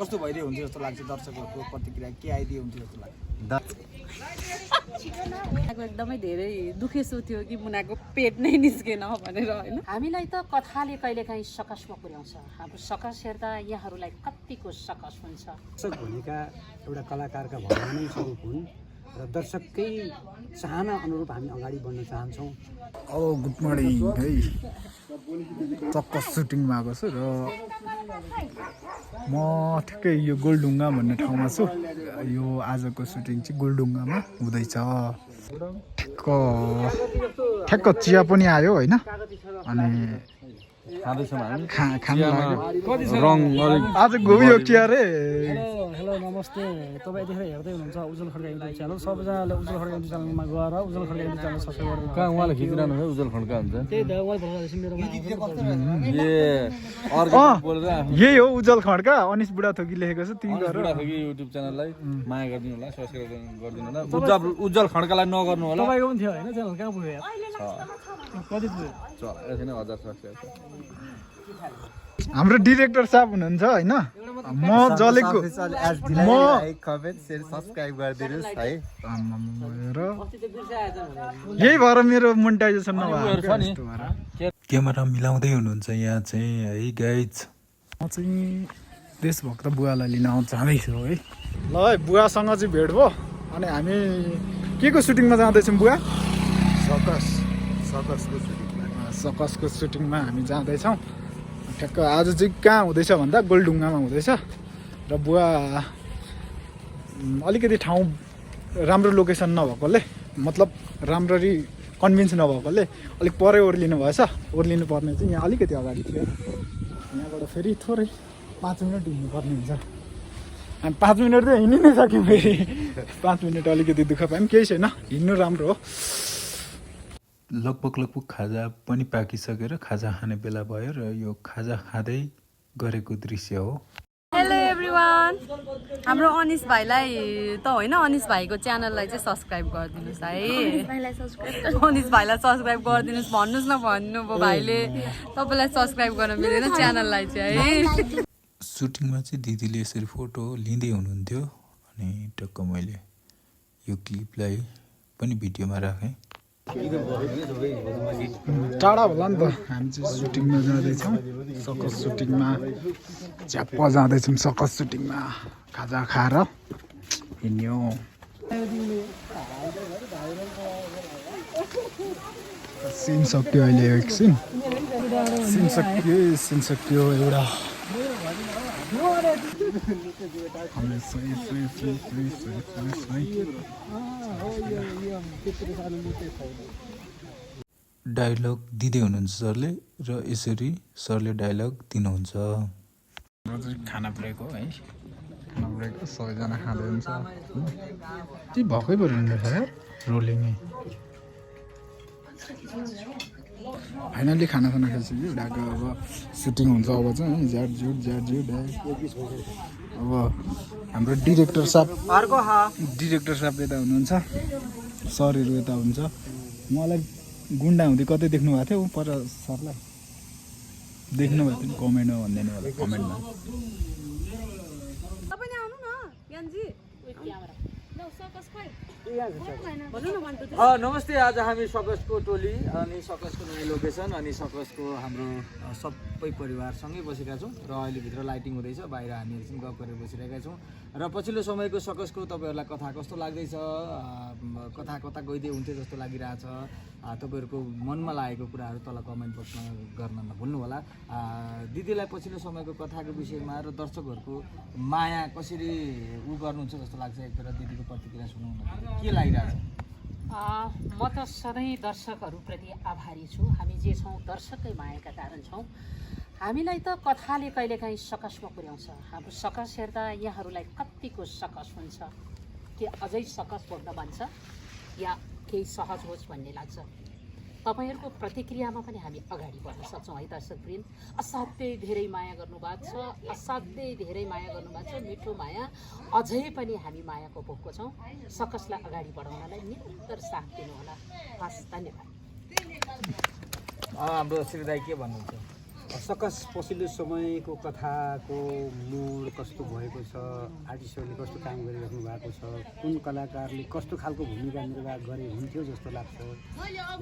कस्तो भइदियो हुन्थ्यो जस्तो लाग्छ दर्शकहरूको प्रतिक्रिया के आइदियो हुन्थ्यो जस्तो लाग्छ एकदमै धेरै दुखेसो थियो कि मुनाको पेट नै निस्केन भनेर होइन हामीलाई त कथाले कहिलेकाहीँ सकसमा पुर्याउँछ हाम्रो सकस हेर्दा यहाँहरूलाई कतिको सकस हुन्छ दर्शक भनेका एउटा कलाकारका भगवानै स्वरूप हुन् र दर्शककै चाहना अनुरूप हामी अगाडि बढ्न चाहन्छौँ। अब गुड मर्निङ है चक्कस सुटिङमा आएको छु र म ठिकै यो गोलढुङ्गा भन्ने ठाउँमा छु। यो आजको सुटिङ चाहिँ गोलढुङ्गामा हुँदैछ। ठ्याक्क चिया पनि आयो होइन अनि खानु आज गोबियो चिया रे। हेलो नमस्ते, तपाईँ यतिखेर हेर्दै हुनुहुन्छ उज्जवल खड्का युट्युब च्यानल। सबैजनाले उज्जवल खड्का युट्युब च्यानलमा गएर उज्जवल खड्का युट्युब च्यानल सब्सक्राइब गर्नु। कहाँ उहाँले खिचिरहनु भयो उज्जवल खड्का हुन्छ त्यही त उहाँ भइरहेको मेरोमा यही हो उज्जवल खड्का। अनिस बुढाथोकी लेखेको छ तिमी गर युट्युब च्यानललाई माया गरिदिनु होला, सब्सक्राइब गरिदिनु होला। उज्जवल खड्कालाई नगर्नु होला। तपाईँको पनि थियो होइन च्यानल, कहाँ पुग्यो यार? कति पुग्यो? एकछिन 1000 सब्सक्राइब। हाम्रो डिरेक्टर साहब हुनुहुन्छ होइन। म जलेको म सब्सक्राइब गरिदिनुहोस् है। यही भएर मेरो मोनिटाइजेसन नभएको क्यामेरा मिलाउँदै हुनुहुन्छ यहाँ चाहिँ है गाइज। म चाहिँ देशभक्त बुवालाई लिन आउँ जाँदैछु है। ल है बुवासँग चाहिँ भेट भयो अनि हामी के को सुटिङमा जाँदैछौँ बुवा? सकसको सुटिङमा हामी जाँदैछौँ। ठ्याक्क आज चाहिँ कहाँ हुँदैछ भन्दा गोलढुङ्गामा हुँदैछ र बुवा अलिकति ठाउँ राम्रो लोकेसन नभएकोले मतलब राम्ररी कन्भिन्स नभएकोले अलिक परै ओर्लिनु भएछ। ओर्लिनु पर्ने चाहिँ यहाँ अलिकति अगाडि थियो। यहाँबाट फेरि थोरै 5 मिनट हिँड्नुपर्ने हुन्छ। हामी 5 मिनट चाहिँ हिँडि नै सक्यौँ। फेरि 5 मिनट अलिकति दुःख पायौँ, केही छैन, हिँड्नु राम्रो हो। लगभग खाजा पनि पाकिसकेर खाजा खाने बेला भयो र यो खाजा खाँदै गरेको दृश्य हो। हेलो एभ्रिवान, हाम्रो अनिस भाइलाई त होइन अनिस भाइको च्यानललाई चाहिँ सब्सक्राइब गरिदिनुहोस् है। अनिस भाइलाई सब्सक्राइब गरिदिनुहोस् भन्नुहोस् न, भन्नुभयो भाइले तपाईँलाई सब्सक्राइब गर्न मिलेन च्यानललाई चाहिँ है। सुटिङमा चाहिँ दिदीले यसरी फोटो लिँदै हुनुहुन्थ्यो अनि टक्क मैले यो क्लिपलाई पनि भिडियोमा राखेँ। टाढा होला नि त। हामी चाहिँ सुटिङमा जाँदैछौँ, सकस सुटिङमा झ्याप्प जाँदैछौँ। सकस सुटिङमा खाजा खाएर हिँड्यो। सिन सक्यो अहिले एकछिन, सिन सक्यो एउटा। डायलग दिँदै हुनुहुन्छ सरले र यसरी सरले डायलग दिनुहुन्छ। खाना ब्रेक हो है, खाना ब्रेक हो, सबैजना खाँदै हुन्छ। त्यही भएकै पऱ्यो यार रोलिङै। फाइनल्ली खानासाना खाइसक्यो, उनीहरूको अब सुटिङ हुन्छ अब चाहिँ झ्याडझुट अब हाम्रो डिरेक्टर साहब यता हुनुहुन्छ, सरहरू यता हुन्छ। मलाई गुन्डा हुँदै कतै देख्नु भएको थियो पर सरलाई देख्नु भएको थियो कमेन्टमा भनिदिनु होला, कमेन्टमा। नमस्ते, आज हामी सकसको टोली अनि सकसको नयाँ लोकेसन अनि सकसको हाम्रो सबै परिवारसँगै बसेका छौँ र अहिले भित्र लाइटिङ हुँदैछ। बाहिर हामीहरू चाहिँ गफ गरेर बसिरहेका छौँ र पछिल्लो समयको सकसको तपाईँहरूलाई कथा कस्तो लाग्दैछ, कथा गइदिए हुन्थ्यो जस्तो लागिरहेछ, तपाईँहरूको मनमा लागेको कुराहरू तल कमेन्ट बक्समा गर्न नभुल्नु होला। दिदीलाई पछिल्लो समयको कथाको विषयमा र दर्शकहरूको माया कसरी गर्नुहुन्छ जस्तो लाग्छ, एकतिर दिदीको प्रतिक्रिया सुनाउन के लागिरहेछ? म त सधैँ दर्शकहरूप्रति आभारी छु। हामी जे छौँ दर्शककै मायाका कारण छौँ। हामीलाई त कथाले कहिलेकाहीँ सकसमा पुर्याउँछ। हाम्रो सकस हेर्दा यहाँहरूलाई कतिको सकस हुन्छ कि अझै सकस बढ्न भन्छ या केही सहज होस् भन्ने लाग्छ। तपाईँहरूको प्रतिक्रियामा पनि हामी अगाडि बढ्न सक्छौँ है दर्शकवृन्द। असाध्यै धेरै माया गर्नुभएको छ, असाध्यै धेरै माया गर्नुभएको छ, मिठो माया। अझै पनि हामी मायाको भोकको छौँ। सकसलाई अगाडि बढाउनलाई निरन्तर साथ दिनुहोला। हस्, धन्यवाद। हाम्रो श्री दाइ के भन्नुहुन्छ? सकस पछिल्लो समयको कथाको मोड कस्तो भएको छ, आर्टिस्टहरूले कस्तो काम गरिराख्नु भएको छ, कुन कलाकारले कस्तो खालको भूमिका निर्वाह गरे हुन्थ्यो जस्तो लाग्छ,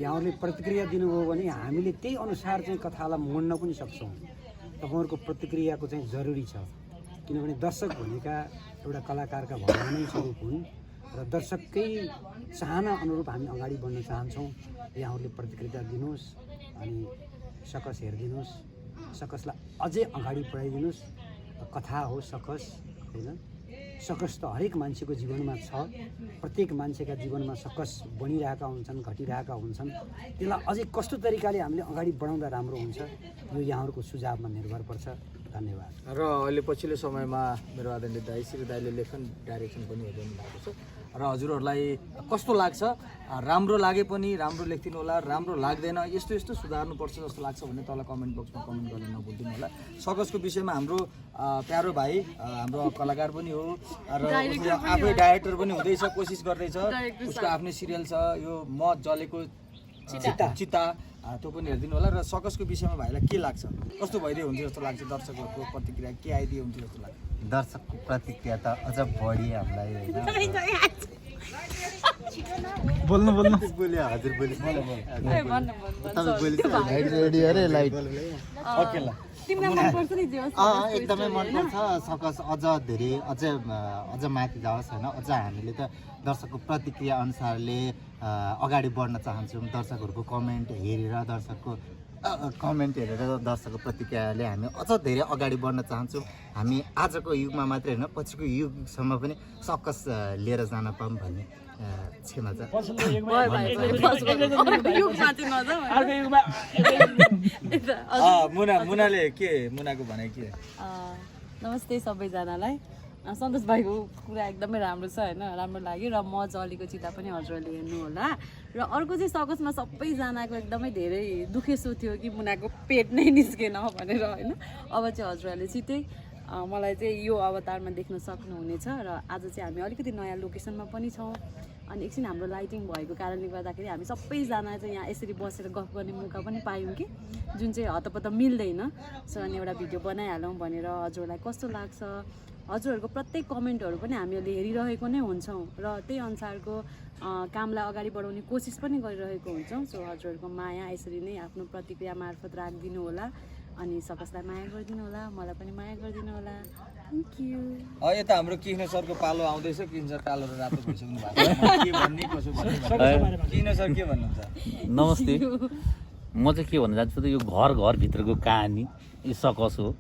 यहाँहरूले प्रतिक्रिया दिनुभयो भने हामीले त्यही अनुसार चाहिँ कथालाई मोड्न पनि सक्छौँ। तपाईँहरूको प्रतिक्रियाको चाहिँ जरुरी छ, किनभने दर्शक भनेका एउटा कलाकारका भगवानै स्वरूप हुन् र दर्शककै चाहना अनुरूप हामी अगाडि बढ्न चाहन्छौँ। यहाँहरूले प्रतिक्रिया दिनुहोस् अनि सकस हेरिदिनुहोस्, सकसलाई अझै अगाडि बढाइदिनुहोस्। कथा हो सकस होइन, सकस त हरेक मान्छेको जीवनमा छ, प्रत्येक मान्छेका जीवनमा सकस बनिरहेका हुन्छन्, घटिरहेका हुन्छन्। त्यसलाई अझै कस्तो तरिकाले हामीले अगाडि बढाउँदा राम्रो हुन्छ यो यहाँहरूको सुझावमा निर्भर पर्छ। धन्यवाद। र अहिले पछिल्लो समयमा मेरो आदरणीय दाइ श्री दाइले लेखन डाइरेक्सन पनि हेरिरहनु भएको छ र हजुरहरूलाई कस्तो लाग्छ? राम्रो लागे पनि राम्रो लेखिदिनु होला, राम्रो लाग्दैन यस्तो यस्तो सुधार्नुपर्छ जस्तो लाग्छ भने तल कमेन्ट बक्समा कमेन्ट गर्न नभुल्दिनु होला। सकसको विषयमा हाम्रो प्यारो भाइ हाम्रो कलाकार पनि हो र आफै डाइरेक्टर पनि हुँदैछ, कोसिस गर्दैछ, उसको आफ्नै सिरियल छ यो म जलेको चिता त्यो पनि हेरिदिनु होला। र सकसको विषयमा भाइलाई के लाग्छ, कस्तो भइदियो हुन्थ्यो जस्तो लाग्छ? दर्शकहरूको प्रतिक्रिया के आइदियो हुन्थ्यो जस्तो लाग्छ? दर्शकको प्रतिक्रिया त अझ बढी हामीलाई बोल्नु बोल्यो हजुर बोल्यो रेडी अरे लाइट ओके ल एकदमै मनपर्छ। सकस अझ धेरै अझ माथि जाओस् होइन, अझ हामीले त दर्शकको प्रतिक्रिया अनुसारले अगाडि बढ्न चाहन्छौँ। दर्शकहरूको कमेन्ट हेरेर दर्शकको प्रतिक्रियाले हामी अझ धेरै अगाडि बढ्न चाहन्छौँ। हामी आजको युगमा मात्रै होइन पछिको युगसम्म पनि सकस लिएर जान पाऊँ भन्ने क्षमा छ। मुनाले के मुनाको भनाइ के? नमस्ते सबैजनालाई। सन्तोष भाइको कुरा एकदमै राम्रो छ होइन, राम्रो लाग्यो र म जलेको चिता पनि हजुरहरूले हेर्नु होला। र अर्को चाहिँ सकसमा सबैजनाको एकदमै धेरै दुखेसो थियो कि मुनाको पेट नै निस्केन भनेर होइन। अब चाहिँ हजुरहरूले छिट्टै मलाई चाहिँ यो अवतारमा देख्न सक्नुहुनेछ। र आज चाहिँ हामी अलिकति नयाँ लोकेसनमा पनि छौँ अनि एकछिन हाम्रो लाइटिङ भएको कारणले गर्दाखेरि हामी सबैजना चाहिँ यहाँ यसरी बसेर गफ गर्ने मौका पनि पायौँ कि जुन चाहिँ हतपत मिल्दैन। सो अनि एउटा भिडियो बनाइहालौँ भनेर हजुरहरूलाई कस्तो लाग्छ, हजुरहरूको प्रत्येक कमेन्टहरू पनि हामीहरूले हेरिरहेको नै हुन्छौँ र त्यही अनुसारको कामलाई अगाडि बढाउने कोसिस पनि गरिरहेको हुन्छौँ। सो हजुरहरूको माया यसरी नै आफ्नो प्रतिक्रिया मार्फत राखिदिनु होला अनि सकसलाई माया गरिदिनु होला, मलाई पनि माया गरिदिनु होला। Thank you. यता हाम्रो किन सरको पालो आउँदैछ, किन सर कालो र रातो भइसक्नु भएको छ, के भन्ने कसो भन्ने किन सर के भन्नुहुन्छ? नमस्ते, म चाहिँ के भन्न चाहन्छु त यो घरभित्रको कहानी यो सकस हो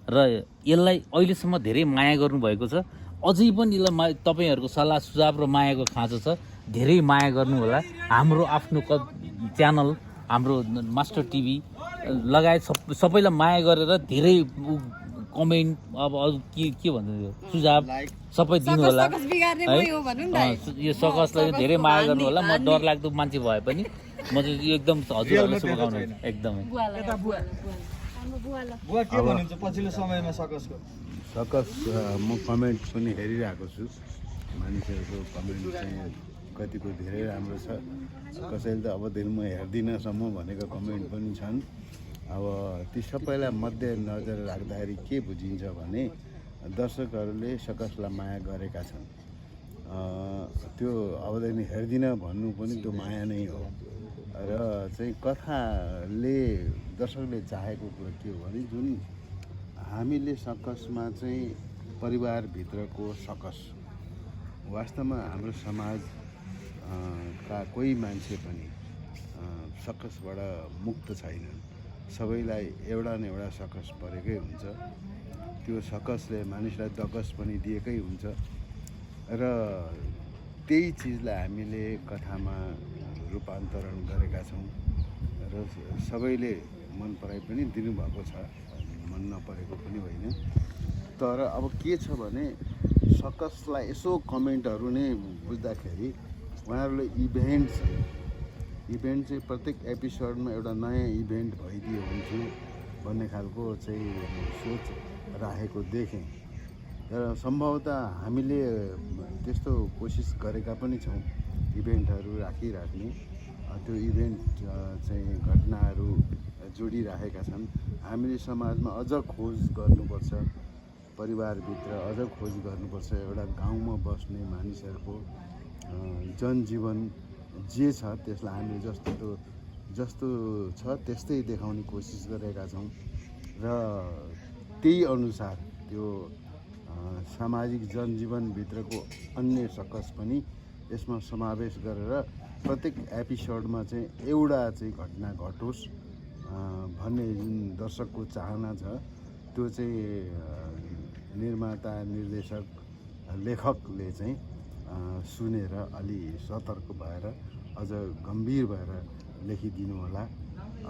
र यसलाई अहिलेसम्म धेरै माया गर्नुभएको छ। अझै पनि यसलाई तपाईँहरूको सल्लाह सुझाव र मायाको खाँचो छ, धेरै माया गर्नु होला। हाम्रो आफ्नो च्यानल, हाम्रो मास्टर टिभी लगायत सबैलाई माया गरेर धेरै कमेन्ट अब अरू के भन्छ यो सुझाव सबै दिनु होला है। यो सकसलाई धेरै माया गर्नु होला। म डरलाग्दो मान्छे भए पनि म चाहिँ एकदम हजुरहरूलाई शुभकामना एकदमै। बुवा के भन्नुहुन्छ पछिल्लो समयमा सकसको? सकस म कमेन्ट पनि हेरिरहेको छु, मानिसहरूको कमेन्ट चाहिँ कतिको धेरै राम्रो छ, कसैले त अब दिन म हेर्दिनँसम्म भनेको कमेन्ट पनि छन्। अब ती सबैलाई मध्यनजर राख्दाखेरि के बुझिन्छ भने दर्शकहरूले सकसलाई माया गरेका छन्। त्यो अबदेखि हेर्दिनँ भन्नु पनि त्यो माया नै हो। र चाहिँ कथाले दर्शकले चाहेको कुरो के हो भने जुन हामीले सकसमा चाहिँ परिवारभित्रको सकस, वास्तवमा हाम्रो समाज का कोही मान्छे पनि सकसबाट मुक्त छैनन्। सबैलाई एउटा न एउटा सकस परेकै हुन्छ। त्यो सकसले मानिसलाई दगस पनि दिएकै हुन्छ र त्यही चिजलाई हामीले कथामा रूपान्तरण गरेका छौँ र सबैले मन पराइ पनि दिनुभएको छ, मन नपरेको पनि होइन। तर अब के छ भने सकसलाई यसो कमेन्टहरू नै बुझ्दाखेरि उहाँहरूले इभेन्ट चाहिँ प्रत्येक एपिसोडमा एउटा नयाँ इभेन्ट भइदियो हुन्थ्यो भन्ने खालको चाहिँ सोच राखेको देखेँ। र सम्भवतः हामीले त्यस्तो कोसिस गरेका पनि छौँ, इभेन्टहरू राखिराख्ने। त्यो इभेन्ट चाहिँ घटनाहरू जोडिराखेका छन् हामीले समाजमा अझ खोज गर्नुपर्छ, परिवारभित्र अझ खोज गर्नुपर्छ। एउटा गाउँमा बस्ने मानिसहरूको जनजीवन जे छ त्यसलाई हामीले जस्तो छ त्यस्तै देखाउने कोसिस गरेका छौँ र त्यही अनुसार त्यो सामाजिक जनजीवनभित्रको अन्य सकस पनि यसमा समावेश गरेर प्रत्येक एपिसोडमा चाहिँ एउटा चाहिँ घटना घटोस् भन्ने जुन दर्शकको चाहना छ त्यो चाहिँ निर्माता, निर्देशक, लेखकले चाहिँ सुनेर अलि सतर्क भएर अझ गम्भीर भएर लेखिदिनु होला।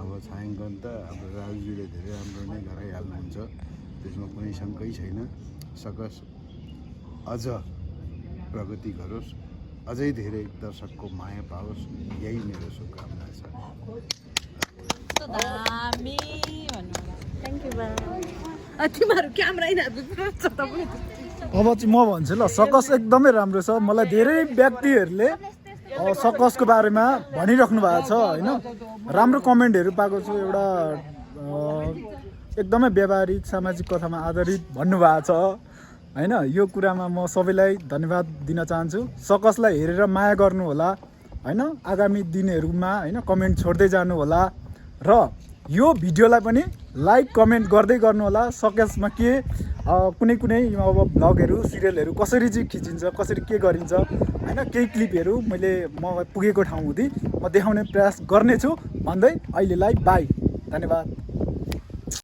अब छायाङ्कन त हाम्रो राजुजीले धेरै राम्रो नै गराइहाल्नुहुन्छ, त्यसमा कुनै शङ्कै छैन। सकस अझ प्रगति गरोस्, अझै धेरै दर्शकको माया पाओस्, यही मेरो शुभकामना छ। तिमीहरू क्यामेरा अब चाहिँ म भन्छु ल, सकस एकदमै राम्रो छ। मलाई धेरै व्यक्तिहरूले सकसको बारेमा भनिराख्नु भएको छ होइन, राम्रो कमेन्टहरू पाएको छु। एउटा एकदमै व्यावहारिक सामाजिक कथामा आधारित भन्नुभएको छ होइन। यो कुरामा म सबैलाई धन्यवाद दिन चाहन्छु। सकसलाई हेरेर माया गर्नु होला होइन, आगामी दिनहरूमा होइन कमेन्ट छोड्दै जानु होला र यो भिडियोलाई पनि लाइक कमेन्ट गर्दै गर्नु होला। सकसमा के कुनै अब भ्लगहरू, सिरियलहरू कसरी चाहिँ खिचिन्छ, कसरी के गरिन्छ होइन, केही क्लिपहरू म पुगेको ठाउँ हुँदै म देखाउने प्रयास गर्नेछु भन्दै अहिलेलाई बाई, धन्यवाद।